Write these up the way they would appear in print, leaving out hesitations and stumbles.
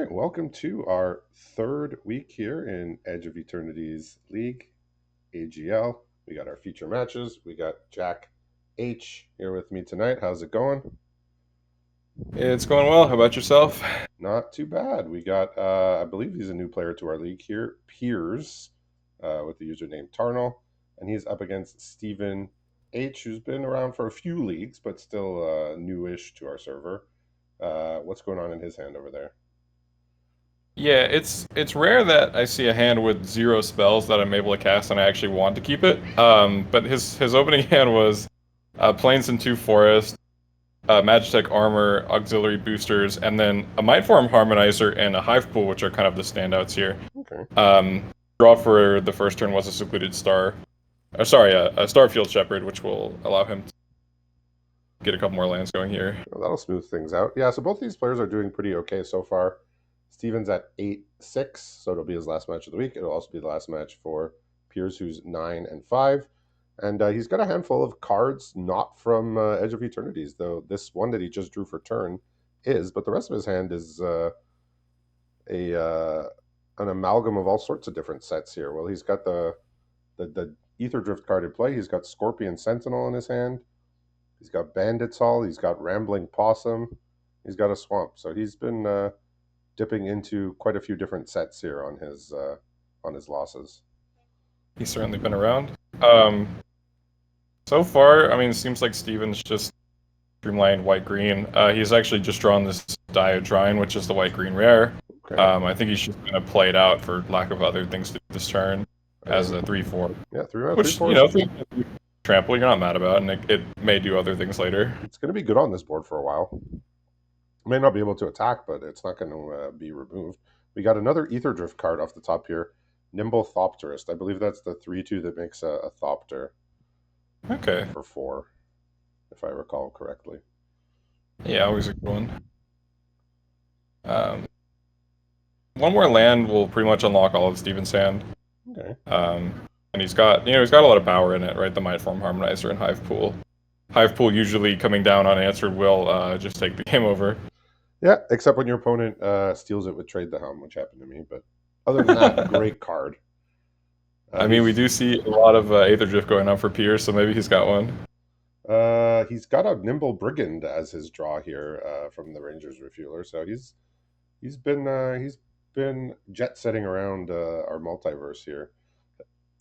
right, welcome to our third week here in Edge of Eternities League, AGL. We got our feature matches. We got Jack H here with me tonight. How's it going? It's going well. How about yourself? Not too bad. We got, I believe he's a new player to our league here, Piers, with the username Tarnal, and he's up against Stephen H, who's been around for a few leagues, but still newish to our server. What's going on in his hand over there? Yeah, it's rare that I see a hand with zero spells that I'm able to cast and I actually want to keep it. But his opening hand was Plains and two Forest, Magitech Armor, Auxiliary Boosters, and then a Mindform Harmonizer and a Hive Pool, which are kind of the standouts here. Okay. Draw for the first turn was a Secluded Star. Sorry, a Starfield Shepherd, which will allow him to get a couple more lands going here. Well, that'll smooth things out. Yeah, so both these players are doing pretty okay so far. Steven's at 8-6, so it'll be his last match of the week. It'll also be the last match for Piers, who's 9-5. And he's got a handful of cards not from Edge of Eternities, though this one that he just drew for turn is, but the rest of his hand is a an amalgam of all sorts of different sets here. Well, he's got the Ether Drift card in play. He's got Scorpion Sentinel in his hand. He's got Bandit's Hall. He's got Rambling Possum. He's got a Swamp. So he's been dipping into quite a few different sets here on his losses. He's certainly been around. So far, I mean, it seems like Steven's just streamlined white-green. He's actually just drawn this Diodrine, which is the white-green rare. Okay. I think he's just going to play it out for lack of other things to do this turn as a 3/4. Yeah, 3 Which, 3 you know, trample, you're not mad about, and it may do other things later. It's going to be good on this board for a while. May not be able to attack, but it's not going to be removed. We got another Ether Drift card off the top here. Nimble Thopterist. I believe that's the 3/2 that makes a Thopter. Okay. For 4, if I recall correctly. Yeah, always a good one. One more land will pretty much unlock all of Steven's hand. Okay. And he's got a lot of power in it, right? The Mindform Harmonizer and Hive Pool. Hive Pool usually coming down unanswered will just take the game over. Yeah, except when your opponent steals it with Trade the Helm, which happened to me. But other than that, great card. I mean, we do see a lot of Aether Drift going on for Piers, so maybe he's got one. He's got a Nimble Brigand as his draw here from the Rangers Refueler, so he's been jet setting around our multiverse here.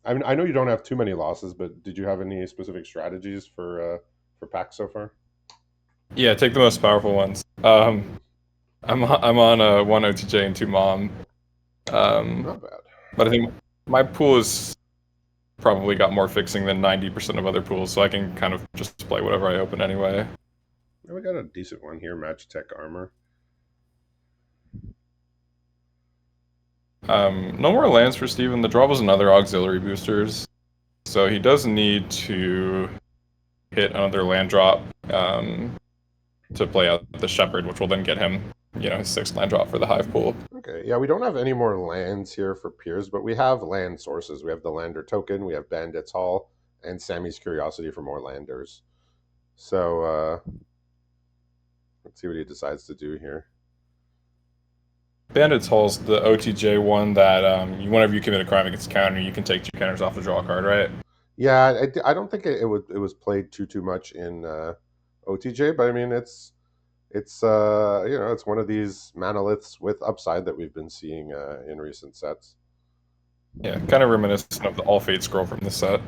I mean, I know you don't have too many losses, but did you have any specific strategies for packs so far? Yeah, take the most powerful ones. I'm on one OTJ and two Mom. Not bad. But I think my pool is probably got more fixing than 90% of other pools, so I can kind of just play whatever I open anyway. Yeah, we got a decent one here, Magitech Armor. No more lands for Steven. The draw was another Auxiliary Boosters, so he does need to hit another land drop to play out the Shepherd, which will then get him, his 6th land drop for the Hive Pool. Okay, yeah, we don't have any more lands here for Piers, but we have land sources. We have the Lander Token, we have Bandit's Hall, and Sammy's Curiosity for more landers. So, let's see what he decides to do here. Bandit's Hall's the OTJ one that whenever you commit a crime against a counter, you can take 2 counters off the draw card, right? Yeah, I don't think it was played too much in OTJ, but I mean it's it's one of these manoliths with upside that we've been seeing in recent sets. Yeah, kind of reminiscent of the All Fate scroll from this set.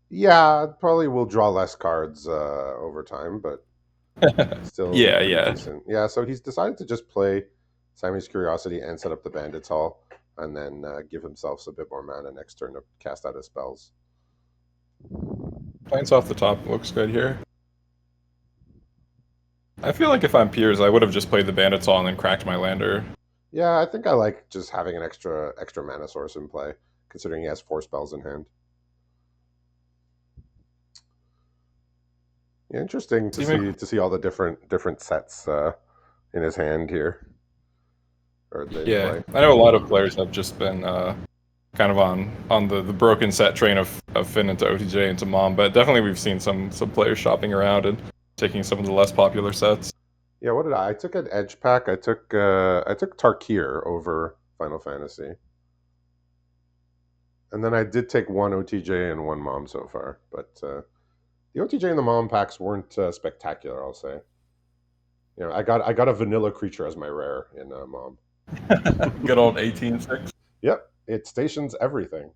Yeah, probably will draw less cards over time, but still yeah. decent. Yeah, so he's decided to just play Sammy's Curiosity and set up the Bandit's Hall, and then give himself a bit more mana next turn to cast out his spells. Plains off the top looks good here. I feel like if I'm Piers, I would have just played the Bandit's Hall and then cracked my lander. Yeah, I think I like just having an extra mana source in play, considering he has 4 spells in hand. Yeah, interesting to see all the different sets in his hand here. Yeah, I know a lot of players have just been kind of on the broken set train of Finn into OTJ into Mom, but definitely we've seen some players shopping around and taking some of the less popular sets. Yeah, what did I? I took an Edge pack. I took Tarkir over Final Fantasy, and then I did take one OTJ and one Mom so far. But the OTJ and the Mom packs weren't spectacular. I'll say. I got a vanilla creature as my rare in Mom. Good old 18-6. Yep, it stations everything.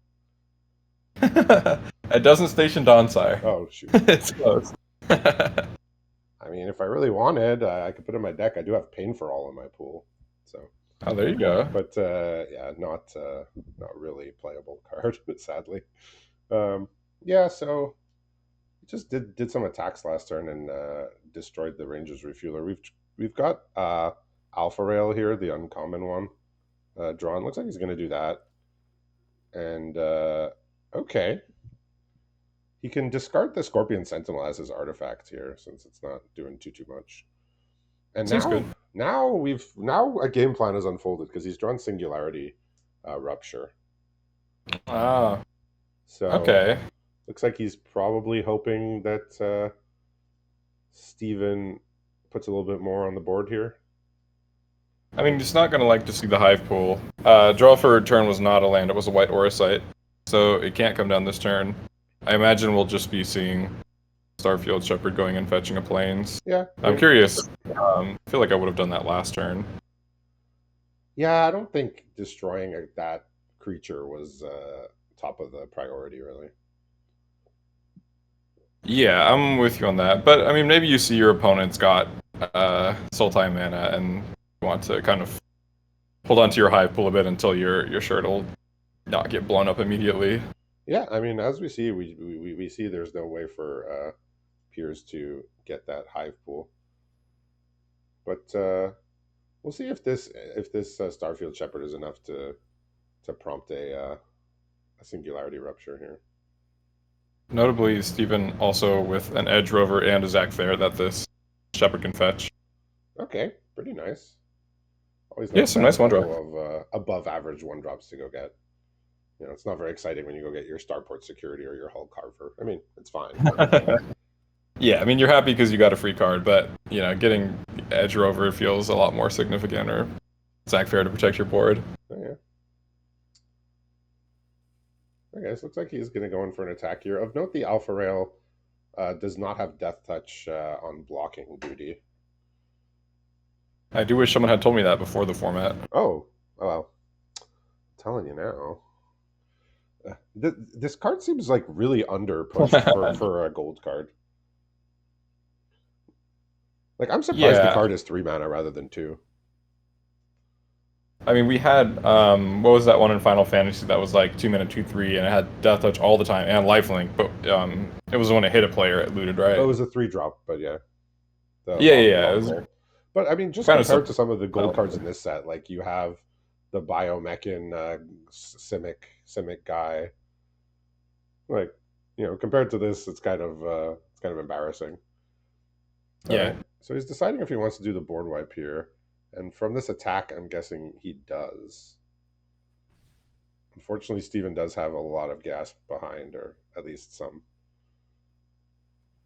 It doesn't station Donsire. Oh shoot. It's close. I mean, if I really wanted, I could put in my deck. I do have Pain for All in my pool, so. Oh, there you go. But yeah, not really playable card, sadly. Yeah, so just did some attacks last turn and destroyed the Rangers refueler. We've got Alpha Rail here, the uncommon one, drawn. Looks like he's going to do that. And okay, he can discard the Scorpion Sentinel as his artifact here, since it's not doing too much. And Seems good. now a game plan has unfolded because he's drawn Singularity Rupture. Ah, So okay. looks like he's probably hoping that Steven puts a little bit more on the board here. I mean, he's not gonna like to see the hive pool. Draw for return was not a land; it was a white Auracite, so it can't come down this turn. I imagine we'll just be seeing Starfield Shepherd going and fetching a plains. Yeah, I'm curious. I feel like I would have done that last turn. yeah. I don't think destroying that creature was top of the priority, really. Yeah, I'm with you on that. But I mean, maybe you see your opponent's got Sultai mana and you want to kind of hold on to your hive pool a bit until you're sure it'll not get blown up immediately. Yeah, I mean, as we see, we see there's no way for Piers to get that hive pool, but we'll see if this Starfield Shepherd is enough to prompt a Singularity Rupture here. Notably, Stephen also with an Edge Rover and a Zac Fair that this Shepherd can fetch. Okay, pretty nice. Always Yeah, nice to some have a nice one drop. couple of above average one drops to go get. It's not very exciting when you go get your Starport Security or your Hull Carver. I mean, it's fine. Yeah, I mean, you're happy because you got a free card, but, getting Edge Rover feels a lot more significant, or Zac Fair to protect your board. Oh, yeah. Okay, so looks like he's going to go in for an attack here. Of note, the Alpha Rail does not have Death Touch on blocking duty. I do wish someone had told me that before the format. Oh, well, I'm telling you now. This card seems like really under pushed for a gold card. Like, I'm surprised the Yeah, card is 3 mana rather than 2. I mean, we had what was that one in Final Fantasy that was like 2 mana 2/3, and it had Death Touch all the time and Lifelink, but it was when it hit a player, it looted, Oh, it right? was a 3 drop, but yeah, the Yeah. It long was gold. But I mean, just kind of compared simple. to some of the gold cards in this set, like you have the Biomechan Simic guy. Like, compared to this, it's kind of embarrassing. All Yeah, right, so he's deciding if he wants to do the board wipe here, and from this attack, I'm guessing he does. Unfortunately, Steven does have a lot of gas behind, or at least some.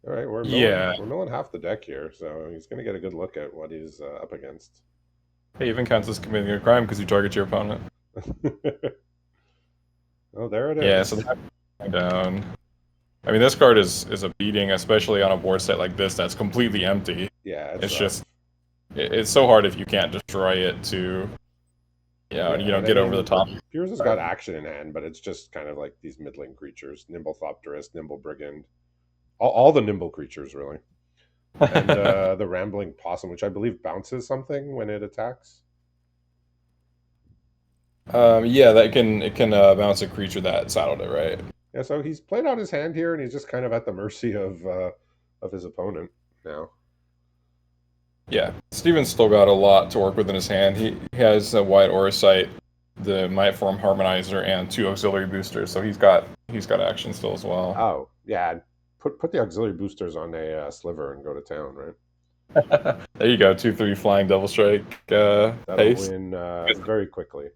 All right, yeah. we're milling half the deck here, so he's going to get a good look at what he's up against. It even counts as committing a crime because you target your opponent. Oh, there it Yeah, is. so that's down. I mean, this card is a beating, especially on a board set like this that's completely empty. Yeah, it's It's rough. just it's so hard if you can't destroy it to Yeah, and I get over the mean, top. Piers has got action in hand, but it's just kind of like these middling creatures: Nimble Thopterus, Nimble Brigand, all the nimble creatures, really, and the Rambling Possum, which I believe bounces something when it attacks. Yeah, that can it can bounce a creature that saddled it, right? Yeah, so he's played out his hand here, and he's just kind of at the mercy of his opponent now. Yeah, Steven's still got a lot to work with in his hand. He has a white aura sight, the Might Form Harmonizer, and 2 auxiliary boosters, so he's got action still as well. Oh, yeah, put the auxiliary boosters on a sliver and go to town, right? There you go, 2/3 flying double strike That'll haste. win very quickly.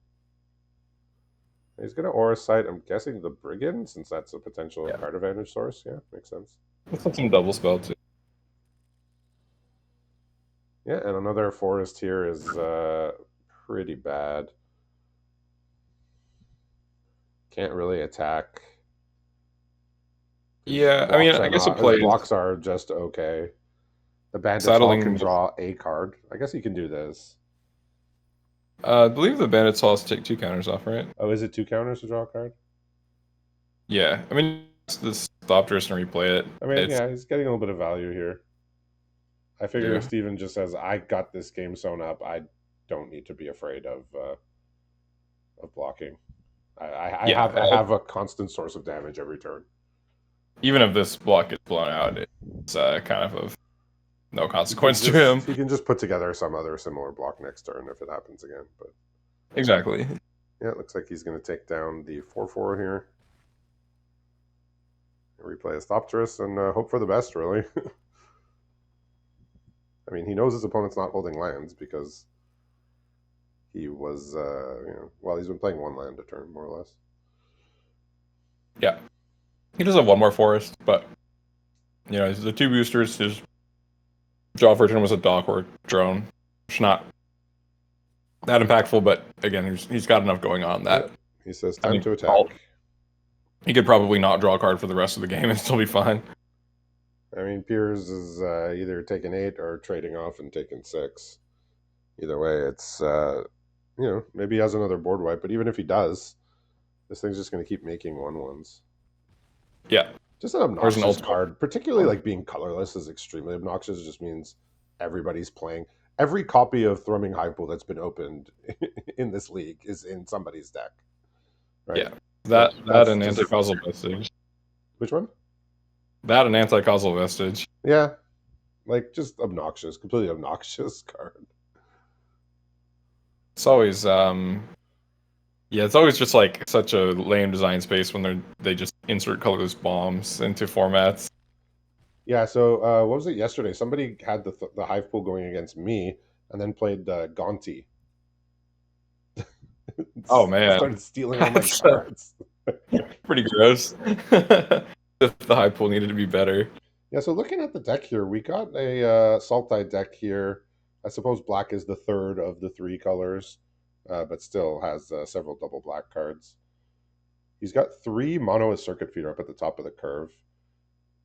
He's going to Aura Sight, I'm guessing the Brigand, since that's a potential Yeah, card advantage source. Yeah, makes sense. let's put some double spell too. Yeah, and another forest here is pretty bad. Can't really attack. Yeah, I mean, I guess it His plays blocks are just okay. The Bandit's Hall can saddling. draw a card. I guess he can do this. I believe the bandits also take 2 counters off, right? Oh, is it 2 counters to draw a card? Yeah, I mean, it's the stop and replay it. I mean, It's yeah, he's getting a little bit of value here. I figure if yeah, Steven just says, "I got this game sewn up," I don't need to be afraid of blocking. yeah. I have a constant source of damage every turn. Even if this block gets blown out, it's kind of no consequence to him. He can just put together some other similar block next turn if it happens again. But Exactly. yeah, it looks like he's going to take down the 4/4 here. Replay a Stoptress and hope for the best, really. I mean, he knows his opponent's not holding lands because he was, well, he's been playing one land a turn, more or less. Yeah, he does have one more forest, but the 2 boosters. His draw version was a dock or a drone, which is not that impactful, but again, he's got enough going on that Yep. He says time to attack. He could probably not draw a card for the rest of the game and still be fine. I mean, Piers is either taking 8 or trading off and taking 6. Either way, it's, maybe he has another board wipe, but even if he does, this thing's just going to keep making 1/1s. Yeah. Just an obnoxious card, particularly like being colorless is extremely obnoxious. It just means everybody's playing. Every copy of Thrumming Hivepool that's been opened in this league is in somebody's deck. Right? Yeah. That and Anti-Causal Vestige. Which one? That and Anti-Causal Vestige. Yeah. Like, just obnoxious. Completely obnoxious card. It's always, it's always just like such a lame design space when they just insert colorless bombs into formats. Yeah, so what was it yesterday? Somebody had the Hivepool going against me and then played Gaunty. Oh, man. Started stealing all my cards. Pretty gross. If the Hivepool needed to be better. Yeah, so looking at the deck here, we got a Sultai deck here. I suppose black is the third of the 3 colors, but still has several double black cards. He's got 3 mono as Circuit Feeder up at the top of the curve.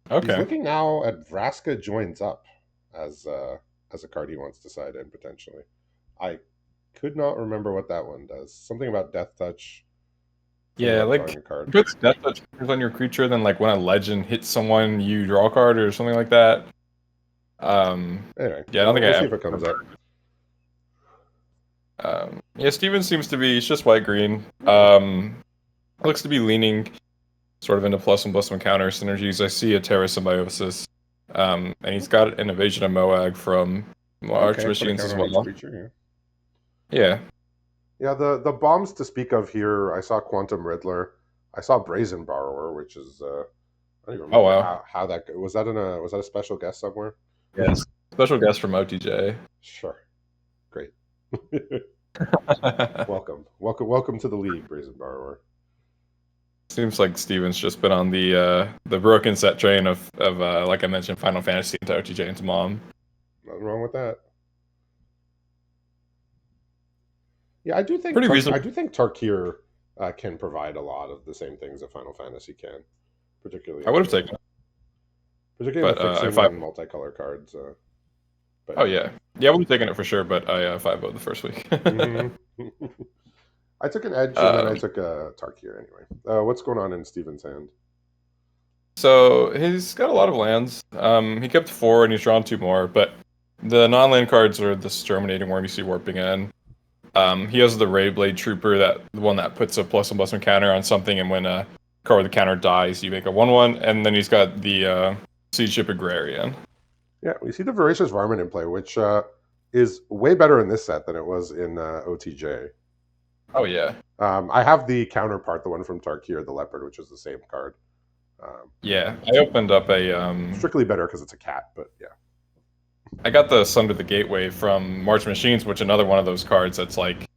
Okay. He's looking now at Vraska Joins Up as a card he wants to side in potentially. I could not remember what that one does. Something about Death Touch. Yeah, like puts Death Touch on your creature, then like when a legend hits someone, you draw a card or something like that. Anyway, yeah, I don't think we'll see if it comes up. Yeah, Steven seems to be, it's just white green. Looks to be leaning sort of into plus and counter synergies. I see a Terra Symbiosis. And he's got an Evasion of Moag from Arch Machines as well. Yeah. Yeah, the bombs to speak of here, I saw Quantum Riddler. I saw Brazen Borrower, which is I don't even remember how that was that a special guest somewhere? Yes. Special guest from OTJ. Sure. Great. Welcome to the league, Brazen Borrower. Seems like Steven's just been on the broken set train of like I mentioned, Final Fantasy into OTJ into Mom. Nothing wrong with that. Yeah, I do think Tarkir can provide a lot of the same things that Final Fantasy can, particularly. I would have taken it. Particularly fixing and multicolor cards. But, oh yeah, I would have taken it for sure. But I 5-0'd the first week. Mm-hmm. I took an Edge and then I took a Tarkir anyway. What's going on in Steven's hand? So he's got a lot of lands. He kept 4 and he's drawn 2 more, but the non-land cards are the Terminating Worm you see warping in. He has the Ray Blade Trooper, the one that puts a plus and counter on something, and when a card with the counter dies, you make a 1/1. And then he's got the Siege Ship Agrarian. Yeah, we see the Voracious Varmint in play, which is way better in this set than it was in OTJ. Oh yeah. I have the counterpart, the one from Tarkir, the Leopard, which is the same card. Yeah, I opened up a strictly better because it's a cat, but yeah. I got the Sunder the Gateway from March Machines, which is another one of those cards that's like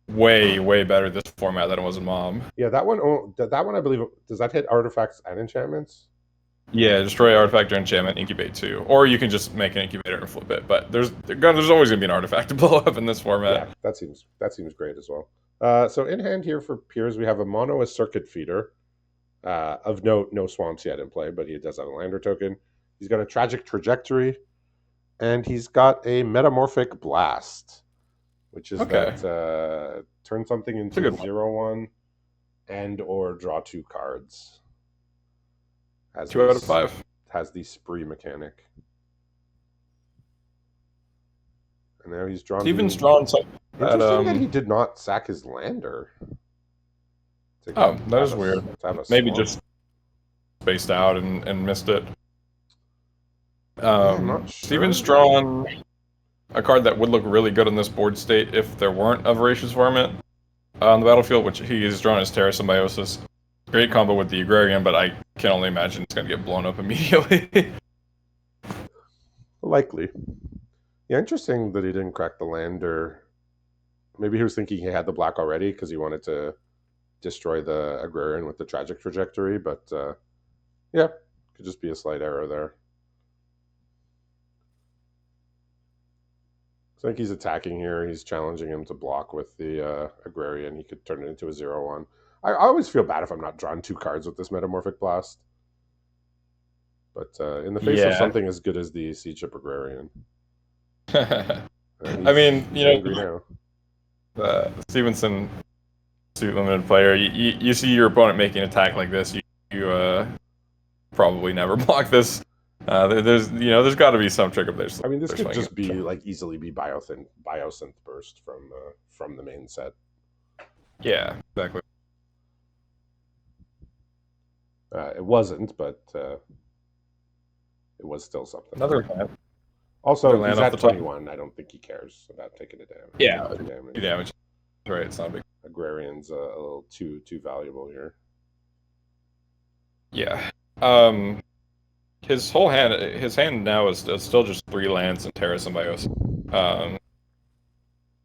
way better this format than it was in Mom. Yeah, that one I believe, does that hit artifacts and enchantments? Yeah, destroy artifact or enchantment, incubate 2. Or you can just make an incubator and flip it. But there's always going to be an artifact to blow up in this Yeah, format. that seems great as well. So in hand here for Piers, we have a mono a circuit feeder. Of note, no swamps yet in play, but he does have a lander token. He's got a tragic trajectory, and he's got a metamorphic blast, which is Okay. that turn something It's a into a good one. 0/1 and or draw 2 cards. Has 2 out of these 5. has the spree mechanic, and now he's drawn Steven's the. drawn something that, Interesting that he did not sack his lander to oh, get to that have is a weird. to have a Maybe swamp. just spaced out and missed it. Yeah, I'm not Steven's sure. drawn a card that would look really good in this board state if there weren't a Voracious Varmint on the battlefield, which he is drawn as Terra Symbiosis. Great combo with the Agrarian, but I can only imagine it's going to get blown up immediately. Likely. Yeah, interesting that he didn't crack the lander. Maybe he was thinking he had the black already because he wanted to destroy the agrarian with the tragic trajectory, but yeah, could just be a slight error there. So I think he's attacking here. He's challenging him to block with the agrarian. He could turn it into a 0/1. I always feel bad if I'm not drawing 2 cards with this metamorphic blast. But in the face of Yeah. something as good as the Sea Chip Agrarian, I mean, he's angry now. Stevenson, suit limited player, you see your opponent making an attack like this, you probably never block this. There's got to be some trick up there. I mean, this They're could swinging. just be like easily be Biosynth Burst from the main set. Yeah, exactly. It wasn't, but it was still something. Another land. Another Also, land he's off at the top. 21. I don't think he cares about taking a damage. Yeah, Two damage. damage. Right, it's not a big. Agrarian's a little too valuable here. Yeah. His hand now is still just 3 lands and Terra Symbiosis. Um,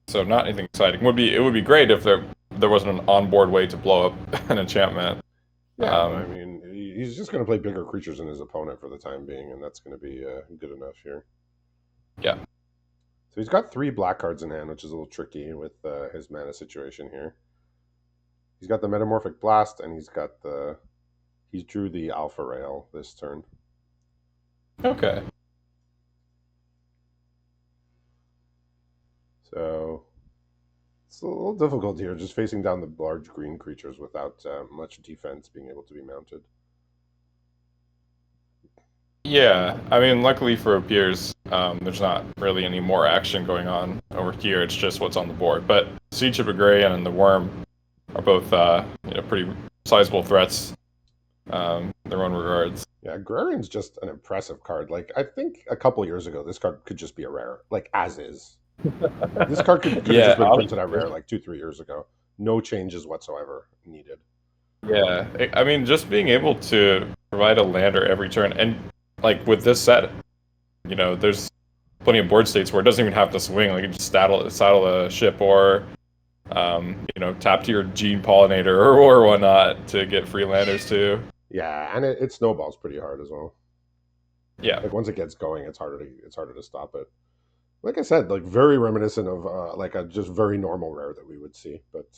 so not anything exciting. It would be great if there wasn't an onboard way to blow up an enchantment. Yeah, but I mean, he's just going to play bigger creatures than his opponent for the time being, and that's going to be good enough here. Yeah. So he's got 3 black cards in hand, which is a little tricky with his mana situation here. He's got the Metamorphic Blast, and he drew the Alpha Rail this turn. Okay. So it's a little difficult here, just facing down the large green creatures without much defense being able to be mounted. Yeah, I mean, luckily for Piers, there's not really any more action going on over here. It's just what's on the board. But Siege of Agrarian and the Worm are both, pretty sizable threats in their own regards. Yeah, Agrarian's just an impressive card. Like, I think a couple years ago, this card could just be a rare, like as is. This card could have Yeah, just been printed at rare like 2-3 years ago. No changes whatsoever needed. yeah. I mean, just being able to provide a lander every turn, and like with this set, there's plenty of board states where it doesn't even have to swing. Like, you just saddle a ship or tap to your gene pollinator or whatnot to get free landers too. Yeah, and it snowballs pretty hard as well. Yeah. Like once it gets going, it's harder to stop it. Like I said, like very reminiscent of like a just very normal rare that we would see. But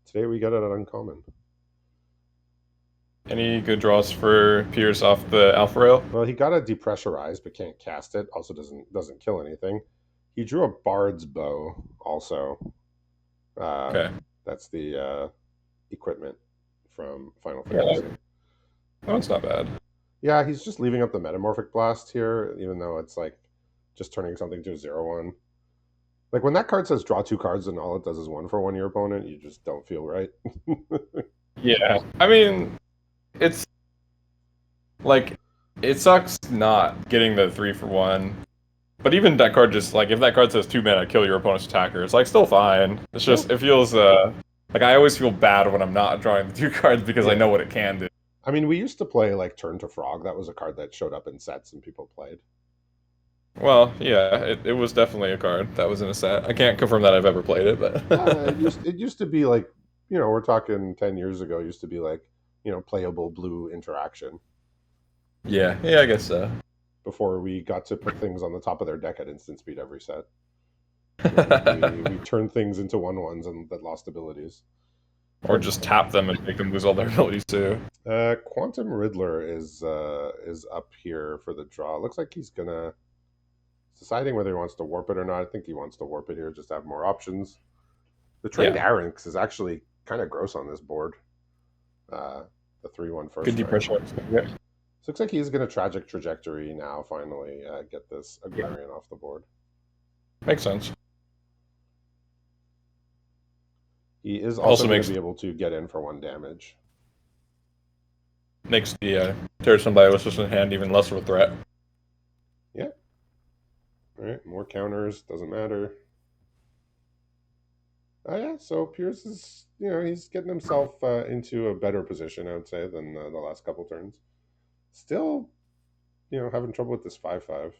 today we got it at uncommon. Any good draws for Piers off the Alpha Rail? Well, he got a depressurize, but can't cast it. Also doesn't kill anything. He drew a Bard's Bow also. Okay. That's the equipment from Final Yeah, Fantasy. that one's not bad. Yeah, he's just leaving up the Metamorphic Blast here, even though it's like just turning something to a 0/1. Like when that card says draw 2 cards and all it does is 1/1 your opponent, you just don't feel right. Yeah. I mean, it's like it sucks not getting the 3-for-1. But even that card just like if that card says 2 mana, kill your opponent's attacker, it's like still fine. It's just it feels like I always feel bad when I'm not drawing the 2 cards because I know what it can do. I mean, we used to play like Turn to Frog. That was a card that showed up in sets and people played. Well, yeah, it was definitely a card that was in a set. I can't confirm that I've ever played it, but it used to be like, we're talking 10 years ago, it used to be like, playable blue interaction. Yeah, I guess so. before we got to put things on the top of their deck at instant speed every set. We turned things into 1/1s and that lost abilities. Or just tap them and make them lose all their abilities too. Quantum Riddler is up here for the draw. Looks like he's gonna deciding whether he wants to warp it or not. I think he wants to warp it here just to have more options. The trained Yeah, Arynx is actually kind of gross on this board. Uh, the 3/1 first good strike. depression. Yeah. So looks like he's going to tragic trajectory now. Finally, get this Yeah, Agrarian off the board. makes sense. He is also Also going to makes be able to get in for 1 damage. makes the Terror Symbiosis in hand even less of a threat. Yeah. All right. More counters. Doesn't matter. Oh yeah. So Piers is, he's getting himself into a better position, I would say, than the last couple turns. Still, having trouble with this 5/5. I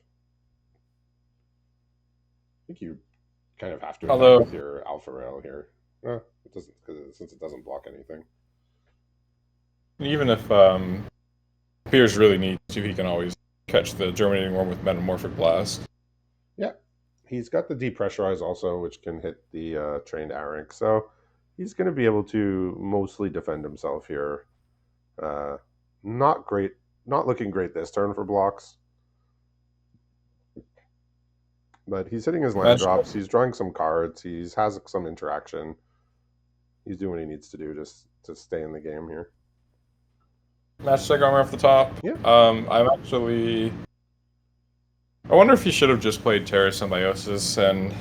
think you kind of have to attack Although with your Alpha Rail here. It doesn't, since it doesn't block anything. even if Piers really needs to, he can always catch the Germinating Worm with Metamorphic Blast. Yeah, he's got the depressurize also, which can hit the trained Arynx. So he's going to be able to mostly defend himself here. Uh, not great, not looking great this turn for blocks, but he's hitting his land Magic, drops. He's drawing some cards. He has some interaction. He's doing what he needs to do just to stay in the game here. Magic Armor off the top. Yeah, I'm actually. I wonder if he should have just played Terra Symbiosis and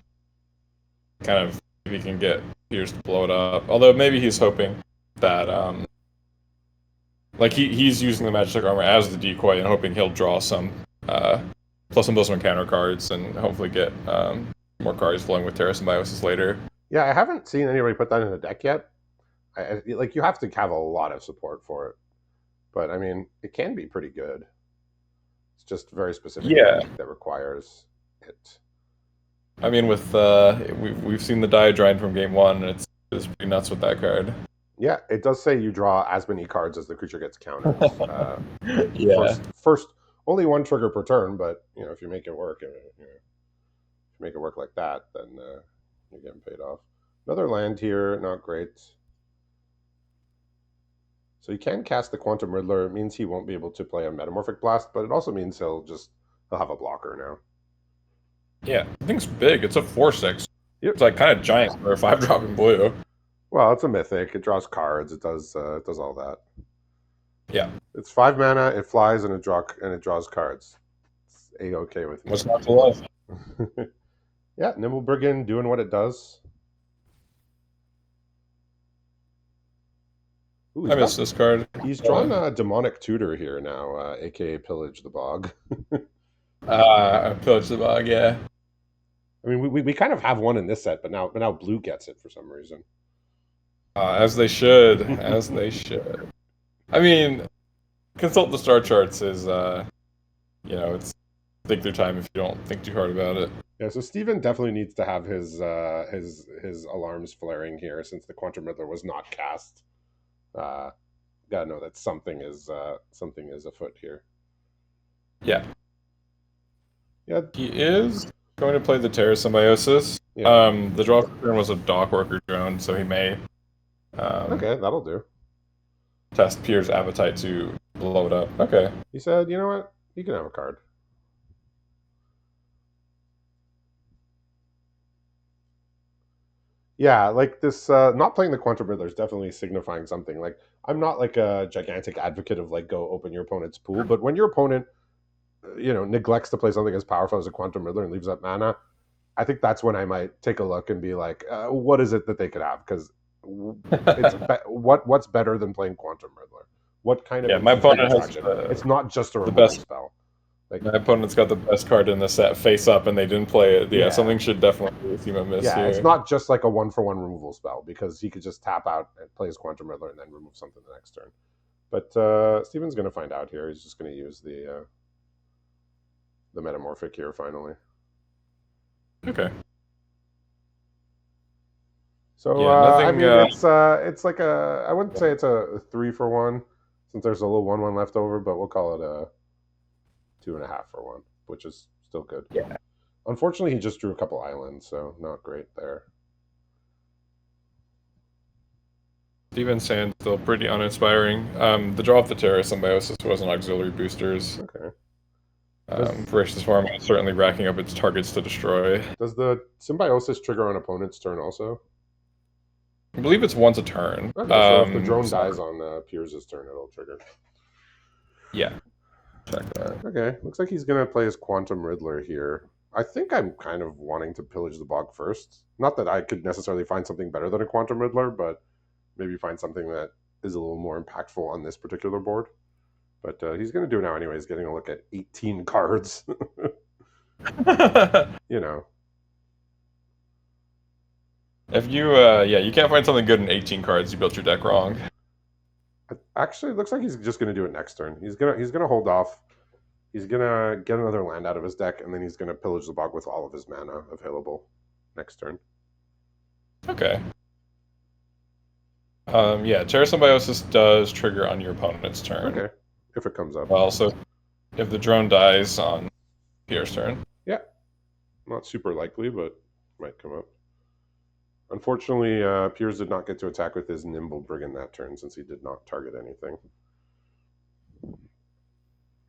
kind of if he can get Piers to blow it up. Although maybe he's hoping that like he's using the Magic Armor as the decoy and hoping he'll draw some plus some those counter cards and hopefully get more cards flowing with Terra Symbiosis later. yeah. I haven't seen anybody put that in a deck yet. Like you have to have a lot of support for it, but I mean, it can be pretty good. It's just very specific Yeah, deck that requires it. I mean with we've seen the Diadrine from game one, and it's pretty nuts with that card. Yeah, it does say you draw as many cards as the creature gets counters. Yeah, First, only 1 trigger per turn, but if you make it work, if you make it work like that, then you're getting paid off. Another land here, not great. So you can cast the Quantum Riddler. It means he won't be able to play a Metamorphic Blast, but it also means he'll have a blocker now. yeah. The thing's big. It's a 4/6. Yep. It's like kind of giant for a 5 drop in blue. Well, it's a mythic. It draws cards. It does all that. Yeah. It's 5 mana. It flies and it draws cards. It's a-okay with me. What's not to love? Yeah, Nimble Brigand doing what it does. Ooh, I missed this card. he's drawn a Demonic Tutor here now, aka Pillage the Bog. Pillage the Bog, yeah. I mean, we kind of have one in this set, but now blue gets it for some reason. As they should. As they should. I mean, consult the star charts is, it's think through time if you don't think too hard about it. Yeah, so Steven definitely needs to have his alarms flaring here since the Quantum Riddler was not cast. Gotta know that something is afoot here. Yeah. Yeah. He is going to play the Terra Symbiosis. Yeah. The draw turn was a Dock Worker drone, so he may Okay, that'll do. test Piers' appetite to blow it up. Okay. He said, you know what? You can have a card. Yeah, like this not playing the Quantum Riddler is definitely signifying something. Like I'm not like a gigantic advocate of like go open your opponent's pool, but when your opponent neglects to play something as powerful as a Quantum Riddler and leaves up mana, I think that's when I might take a look and be like, what is it that they could have? Because what's better than playing Quantum Riddler? What kind of my opponent has attraction? It's not just a the removal best spell. Like my opponent's got the best card in the set, face up, and they didn't play it. Yeah, Yeah. something should definitely seem amiss yeah, here. it's not just like a 1-for-1 removal spell because he could just tap out and play his Quantum Riddler and then remove something the next turn. But Steven's going to find out here. He's just going to use the Metamorphic here finally. Okay. So Yeah, nothing, I mean, it's like I wouldn't say it's a 3-for-1 since there's a little 1/1 left over, but we'll call it 2.5 for one, which is still good. Yeah. Unfortunately, he just drew a couple islands, so not great there. Steven Sand still pretty uninspiring. The draw of the Terror Symbiosis was an auxiliary boosters. Okay. Does Voracious Form is certainly racking up its targets to destroy. does the symbiosis trigger on opponent's turn also? I believe it's once a turn. Okay, so if the drone So, dies on Piers' turn, it'll trigger. yeah, check that. Okay, looks like he's gonna play his Quantum Riddler here. I think I'm kind of wanting to pillage the bog first. Not that I could necessarily find something better than a Quantum Riddler, but maybe find something that is a little more impactful on this particular board. But he's going to do it now anyway. He's getting a look at 18 cards. You know. If you, yeah, you can't find something good in 18 cards, you built your deck wrong. Actually, it looks like he's just going to do it next turn. He's gonna hold off. He's gonna get another land out of his deck, and then he's gonna pillage the bog with all of his mana available next turn. Okay. Yeah, Terra Symbiosis does trigger on your opponent's turn. Okay, if it comes up. Also, if the drone dies on Pierre's turn. Yeah, not super likely, but might come up. Unfortunately, Piers did not get to attack with his Nimble Brigand that turn since he did not target anything.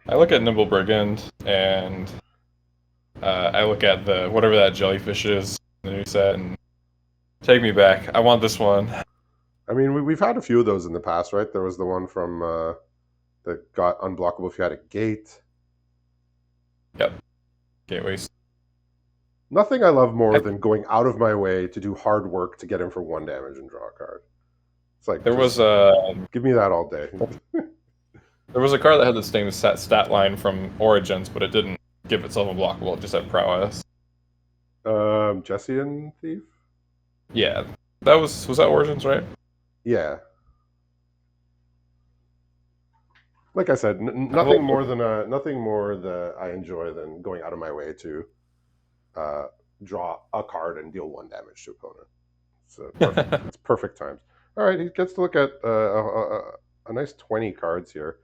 I look at Nimble Brigand, and I look at the whatever that jellyfish is in the new set, and take me back. I want this one. I mean, we've had a few of those in the past, right? There was the one from that got unblockable if you had a gate. Yep. Gateways. Nothing I love more than going out of my way to do hard work to get him for 1 damage and draw a card. It's like There was a give me that all day. there was a card that had the same stat line from Origins, but it didn't give itself unblockable. It just had prowess. Jesse and Thief. Yeah, that was that Origins, right? Yeah. Like I said, nothing more than nothing more that I enjoy than going out of my way to uh, draw a card and deal 1 damage to opponent. So perfect. It's perfect times. All right, he gets to look at a nice 20 cards here.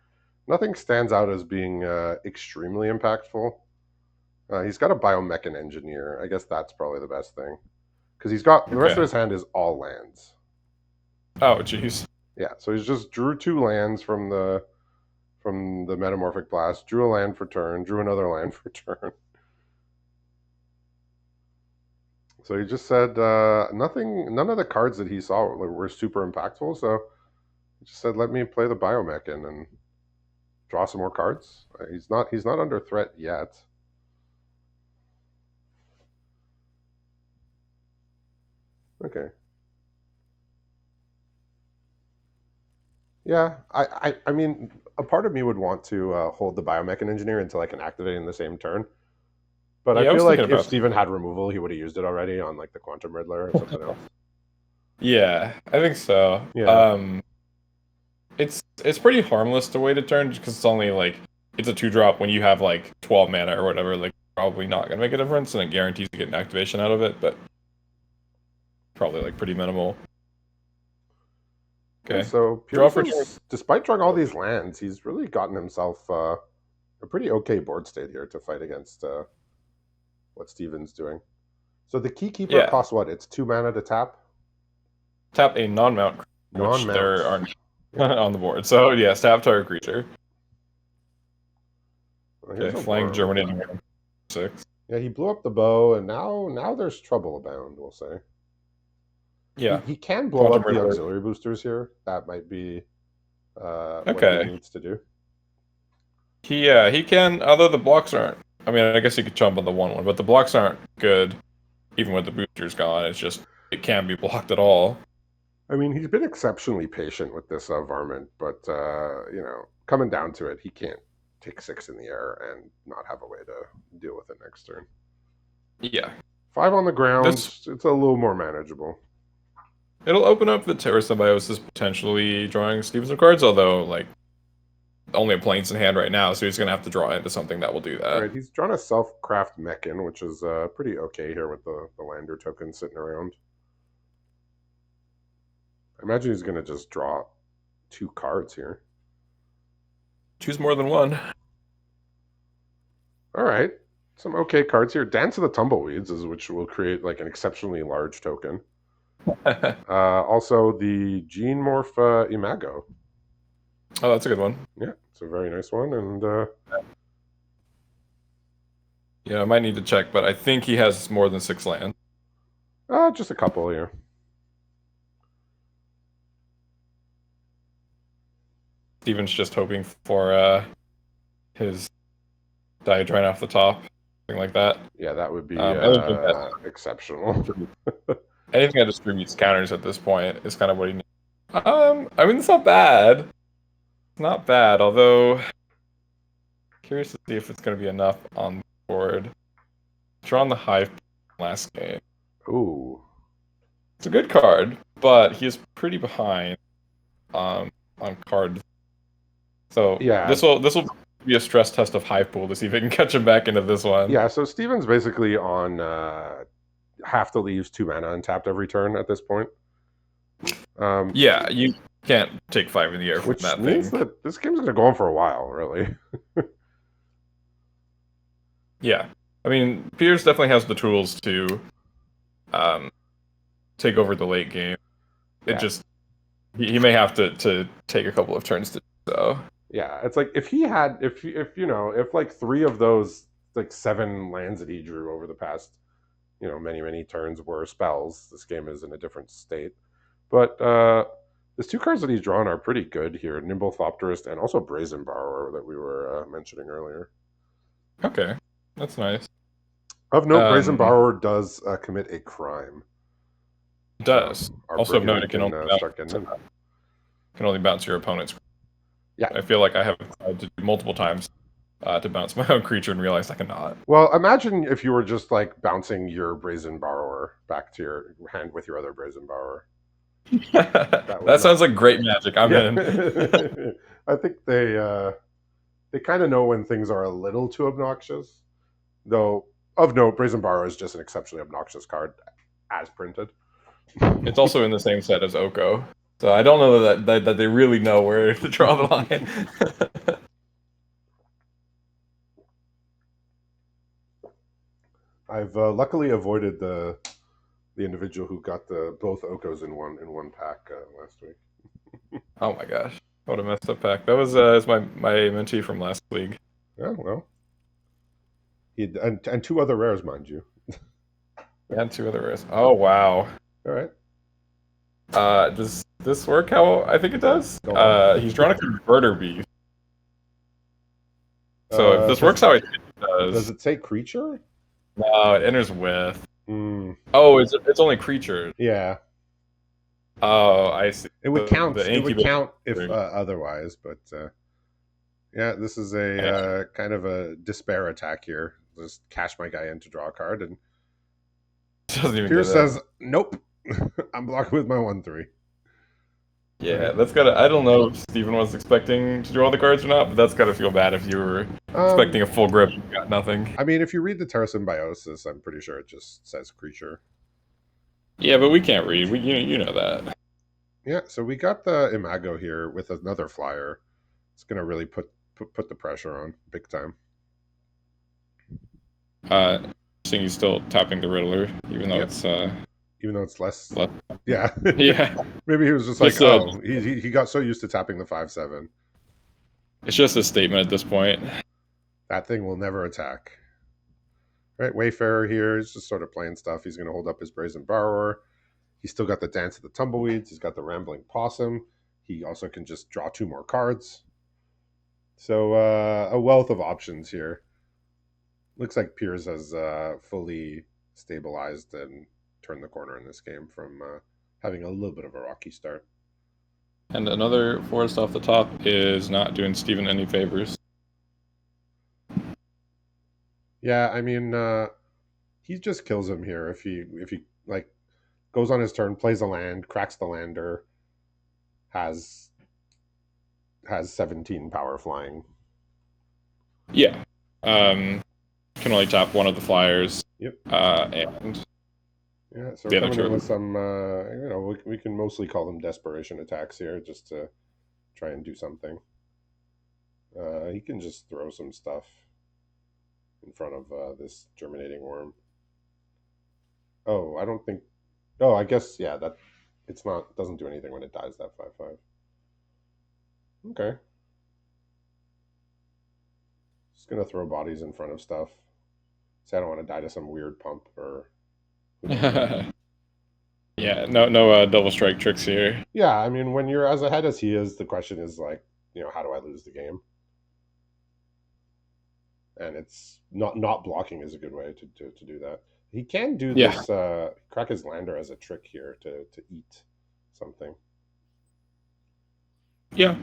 Nothing stands out as being extremely impactful. He's got a Biomechan Engineer. I guess that's probably the best thing. Because he's got the rest of his hand is all lands. Oh, jeez. Yeah, so he's just drew 2 lands from the Metamorphic Blast, drew a land for turn, drew another land for turn. So he just said none of the cards that he saw were super impactful. So he just said, let me play the Biomechan and draw some more cards. He's not under threat yet. Okay. Yeah, I mean, a part of me would want to hold the Biomechan Engineer until I can activate it in the same turn. But I Yeah, I was feel like thinking if about. Steven had removal, he would have used it already on like the Quantum Riddler or something else. Yeah, I think so. Yeah. It's pretty harmless to wait a turn because it's only like it's a 2-drop when you have like 12 mana or whatever. Like probably not gonna make a difference, and it guarantees you get an activation out of it, but probably like pretty minimal. Yeah, Okay, so draw Pierce for turn. is, despite drawing all these lands, he's really gotten himself a pretty okay board state here to fight against what Steven's doing. So the Keykeeper Yeah, costs what? It's 2 mana to tap? tap a non-mount, which Non-mount. there aren't Yeah. on the board. So yeah, stab target creature. Well, here's Okay, a flying worm. Germany 6. Yeah, he blew up the bow, and now there's trouble abound, we'll say. Yeah, He can blow Quantum up the Riddler. auxiliary boosters here. That might be what he Okay, needs to do. he can. Although the blocks aren't. I mean, I guess he could jump on the 1/1, but the blocks aren't good. Even with the boosters gone, it's just it can't be blocked at all. I mean, he's been exceptionally patient with this varmint, but coming down to it, he can't take 6 in the air and not have a way to deal with it next turn. Yeah, 5 on the ground, this it's a little more manageable. it'll open up the Terror Symbiosis potentially drawing Stevenson cards, although like only a planes in hand right now, so he's gonna have to draw into something that will do All that. right, he's drawn a self-craft Mechan, which is pretty okay here with the lander token sitting around. I imagine he's going to just draw 2 cards here. Choose more than one. All right. Some okay cards here. Dance of the Tumbleweeds is which will create like an exceptionally large token. Also, the Gene Morph Imago. Oh, that's a good one. Yeah, it's a very nice one. And Yeah, I might need to check, but I think he has more than 6 lands. just a couple here. Steven's just hoping for his Diadrine off the top, something like that. Yeah, that would be exceptional. Anything that distributes counters at this point is kind of what he needs. I mean, it's not bad. It's not bad, although curious to see if it's going to be enough on the board. Drawn the Hive last game. Ooh. It's a good card, but he is pretty behind on cards. So Yeah. this will be a stress test of Hive Pool to see if it can catch him back into this one. Yeah, so Steven's basically on have to leave 2 mana untapped every turn at this point. Yeah, you can't take 5 in the air from Which that means thing. that this game's going to go on for a while, really. Yeah. I mean, Piers definitely has the tools to take over the late game. It Yeah. just he may have to take a couple of turns to do so. Yeah, it's like if he had if you know, if like 3 of those like 7 lands that he drew over the past, many turns were spells, this game is in a different state. But these 2 cards that he's drawn are pretty good here, Nimble Thopterist and also Brazen Borrower that we were mentioning earlier. Okay, that's nice. Of note, Brazen Borrower does commit a crime. It does. Our Also of note, Brigand it can only start getting in. bounce your opponent's. Yeah. I feel like I have tried to do multiple times to bounce my own creature and realized I cannot. Well, imagine if you were just like bouncing your Brazen Borrower back to your hand with your other Brazen Borrower. That sounds like great magic. I'm in. I think they kind of know when things are a little too obnoxious. Though, of note, Brazen Borrower is just an exceptionally obnoxious card as printed. It's also in the same set as Oko. So I don't know that they really know where to draw the line. I've luckily avoided the individual who got the both Okos in one pack last week. Oh my gosh, what a messed up pack! That was my mentee from last league. Yeah, well, and 2 other rares, mind you. And 2 other rares. Oh wow. All right. Does this work how I think it does? He's drawn a Converter Beast. So if this works how I think it does it say creature? No, it enters with. Mm. Oh, it's only creatures. Yeah. Oh, I see. It would count. It would count if otherwise, but yeah, this is a kind of a despair attack here. Just cash my guy in to draw a card, and Piers says, "Nope, I'm blocked with my 1/3." Yeah, that's gotta. I don't know if Steven was expecting to draw the cards or not, but that's gotta feel bad if you were expecting a full grip and got nothing. I mean, if you read the Terra Symbiosis, I'm pretty sure it just says creature. Yeah, but we can't read. You know that. Yeah, so we got the Imago here with another flyer. It's gonna really put the pressure on big time. Seeing he's still tapping the Riddler, even though it's less. Yeah. Yeah. Maybe he was just like, he got so used to tapping the 5/7. It's just a statement at this point. That thing will never attack. Right, Wayfarer here is just sort of playing stuff. He's going to hold up his Brazen Borrower. He's still got the Dance of the Tumbleweeds. He's got the Rambling Possum. He also can just draw 2 more cards. So a wealth of options here. Looks like Piers has fully stabilized and turned the corner in this game from having a little bit of a rocky start. And another forest off the top is not doing Steven any favors. Yeah, I mean, he just kills him here if he like goes on his turn, plays a land, cracks the lander, has 17 power flying. Yeah, can only tap one of the flyers. Yep. And yeah, so we're coming in with some, we can mostly call them desperation attacks here, just to try and do something. He can just throw some stuff. in front of this germinating worm. Oh, I don't think. Oh, I guess yeah. That it's not doesn't do anything when it dies. That 5/5. Okay, just gonna throw bodies in front of stuff. Say I don't want to die to some weird pump or who knows. Yeah, no, double strike tricks here. Yeah, I mean, when you're as ahead as he is, the question is like, how do I lose the game? And it's not blocking is a good way to do that. He can do Yeah, this crack his lander as a trick here to eat something. yeah.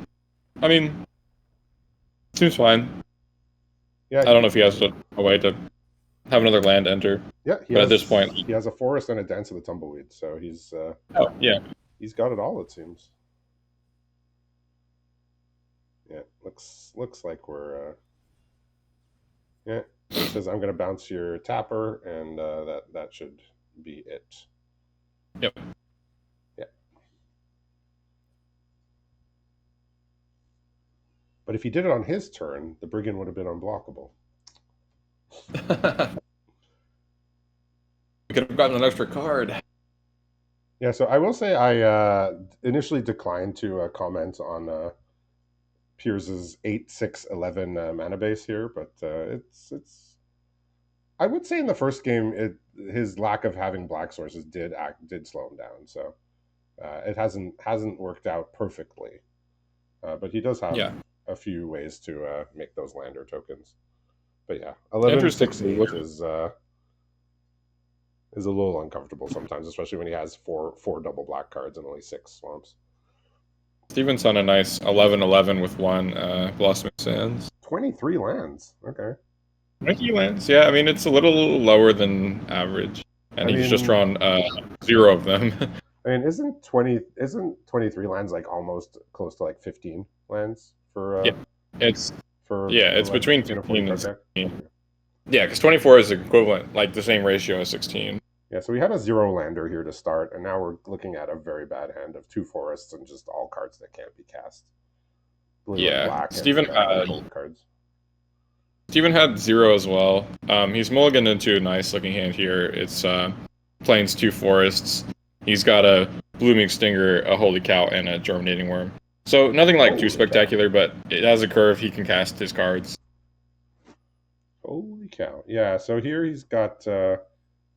I mean, seems fine. Yeah, I don't know if he has a way to have another land enter, yeah, he but at this point, has a forest and a dance of the tumbleweed, so oh yeah, he's got it all. It seems. Yeah, looks like we're yeah. He says I'm gonna bounce your tapper, and that should be it. yep. Yeah. But if he did it on his turn, the brigand would have been unblockable. We could have gotten an extra card. Yeah, so I will say I initially declined to comment on Piers's 8/6/11 mana base here, but it's. I would say in the first game, his lack of having black sources did slow him down. So it hasn't worked out perfectly, but he does have Yeah, a few ways to make those lander tokens. But yeah, 11/6/8 interesting. is a little uncomfortable sometimes, especially when he has four double black cards and only 6 swamps. Steven's on a nice 11/11 with one Blossoming Sands. 23 lands. Okay. 20 lands? Yeah, I mean, it's a little lower than average. And I he's just mean, drawn 0 of them. isn't 23 lands like almost close to like 15 lands Yeah, it's for it's like between in a 40 15 and card deck? 16. Okay. Yeah, because 24 is equivalent, like the same ratio as 16. Yeah, so we had a 0 lander here to start, and now we're looking at a very bad hand of 2 forests and just all cards that can't be cast. Blue and Yeah, black and gold cards. Steven had 0 as well. He's mulliganed into a nice looking hand here. It's plains 2 forests. He's got a blooming stinger, a holy cow, and a germinating worm. So nothing like too Holy cow. spectacular, but it has a curve. He can cast his cards. Holy cow. Yeah, so here he's got a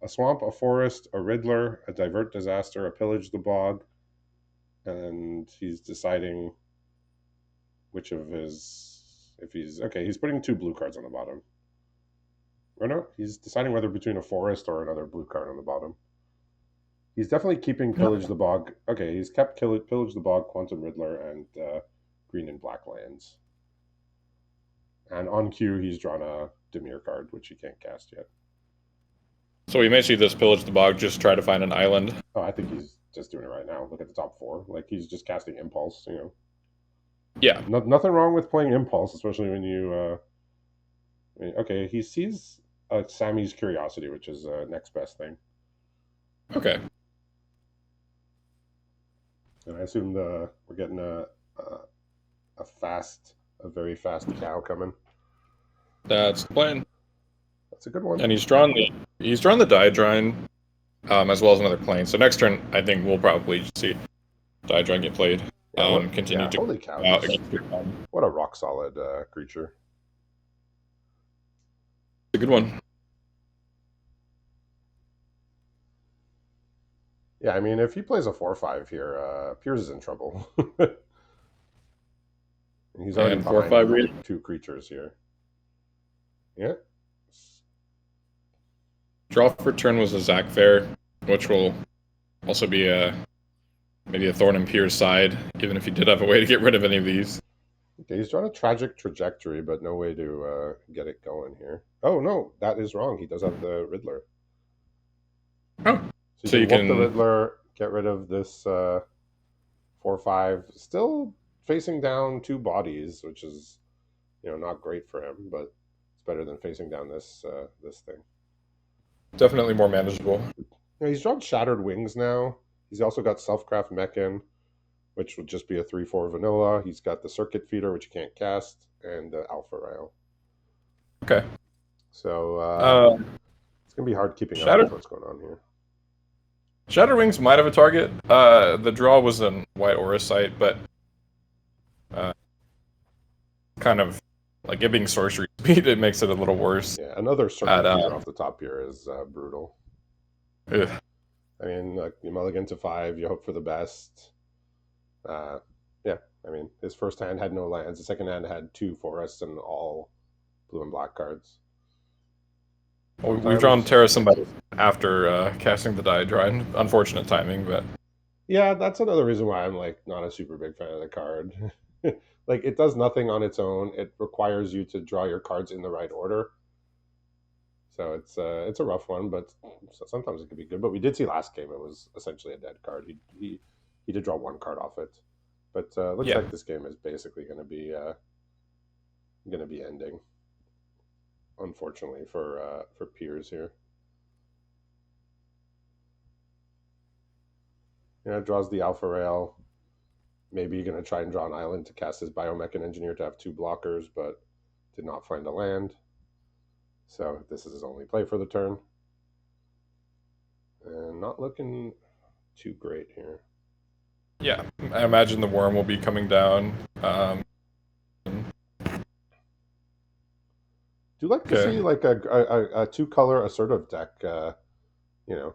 swamp, a forest, a riddler, a divert disaster, a pillage the bog, and he's deciding which of his if he's okay, he's putting 2 blue cards on the bottom. Or no, he's deciding whether between a forest or another blue card on the bottom. He's definitely keeping pillage the bog. Okay, he's kept pillage the bog, quantum riddler, and green and black lands. And on cue, he's drawn a Demir card, which he can't cast yet. So we may see this pillage the bog just try to find an island. Oh, I think he's just doing it right now. Look at the top 4. Like he's just casting impulse. Yeah. Nothing wrong with playing impulse, especially when okay, he sees Sammy's curiosity, which is next best thing. Okay. And I assume we're getting a very fast cow coming. That's the plan. That's a good one. And he's drawn the Diedrine, as well as another plane. So next turn, I think we'll probably see Diedrine get played. Continue to holy cow! out against your What a rock solid creature. It's a good one. Yeah, I mean, if he plays a 4/5 here, Piers is in trouble. He's already And behind 4/5 read. 2 creatures here. Yeah. Draw for turn was a Zac Fair, which will also be maybe a thorn in Pier's side, even if he did have a way to get rid of any of these. Okay, he's drawn a tragic trajectory, but no way to get it going here. Oh no, that is wrong. He does have the Riddler. Oh, so you can the Riddler, get rid of this 4/5. Still facing down 2 bodies, which is not great for him, but it's better than facing down this thing. Definitely more manageable. He's drawn Shattered Wings now. He's also got Selfcraft Mechan, which would just be a 3/4 vanilla. He's got the Circuit Feeder, which you can't cast, and Alpha Rail. Okay. So Uh, it's gonna be hard keeping up Shatter with what's going on here. Shatter Wings might have a target. The draw was a white aura site, but uh, kind of like it being sorcery speed, it makes it a little worse. Yeah, another circle At feeder off the top here is brutal. ugh. I mean, you mulligan to 5, you hope for the best. Uh, yeah, I mean, his first hand had no lands. The second hand had 2 forests and all blue and black cards. Well, we've drawn Sometimes, Terra Symbiote after casting the die drawing. Unfortunate timing, but yeah, that's another reason why I'm like not a super big fan of the card. Like it does nothing on its own. It requires you to draw your cards in the right order. So it's a rough one, but sometimes it could be good. But we did see last game it was essentially a dead card. He did draw 1 card off it, but looks yeah, like this game is basically going to be ending. Unfortunately for Piers here. Yeah, draws the Alpha Rail. Maybe you're going to try and draw an island to cast his Biomech and Engineer to have 2 blockers, but did not find a land. So this is his only play for the turn. And not looking too great here. yeah. I imagine the worm will be coming down. Do you like to Okay. see like a 2 color assertive deck, you know,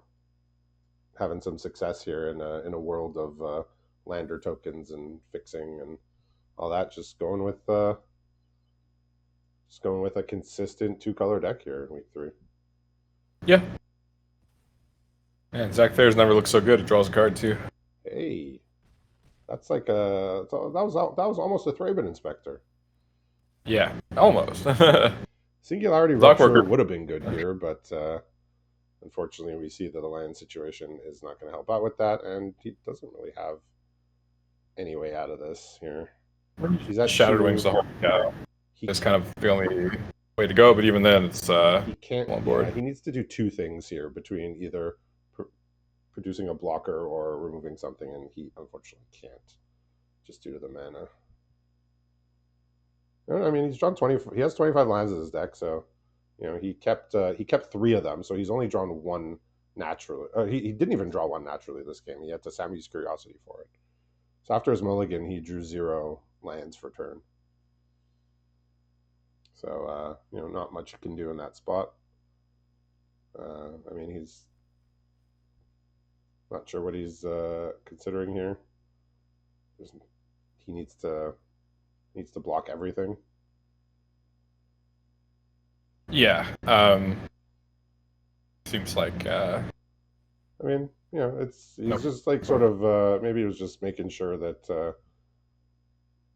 having some success here in a world of lander tokens and fixing and all that? Just going with a consistent 2 color deck here in week 3. Yeah. And Zach Thayer's never looked so good. It draws a card too. Hey, that's like a that was almost a Thraben Inspector. Yeah, almost. Singularity Rupture Clockworker. would have been good here, but unfortunately, we see that the land situation is not going to help out with that, and he doesn't really have any way out of this here. He's at Shattered Wings 2. the whole He is kind of the only way to go, but even then, it's he can't. on Yeah, board. he needs to do 2 things here between either producing a blocker or removing something, and he unfortunately can't, just due to the mana. I mean, he's drawn 20. He has 25 lands in his deck, so he kept 3 of them. So he's only drawn 1 naturally. He didn't even draw 1 naturally this game. He had to Sammy's Curiosity for it. So after his mulligan, he drew 0 lands for turn. So not much you can do in that spot. I mean, he's not sure what he's considering here. He needs to block everything. Yeah. Seems like I mean, he's nope. just like sort of maybe he was just making sure that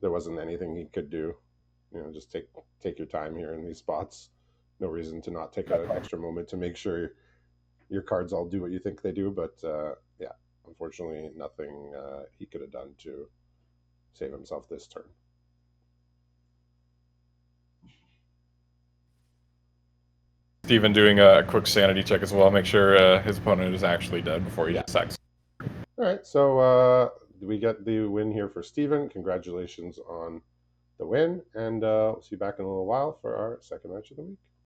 there wasn't anything he could do. Just take your time here in these spots. No reason to not take an extra moment to make sure your cards all do what you think they do. But yeah, unfortunately, nothing he could have done to save himself this turn. Steven doing a quick sanity check as well. Make sure his opponent is actually dead before he Yeah. attacks. All right, so we get the win here for Steven. Congratulations on the win, and we'll see you back in a little while for our second match of the week.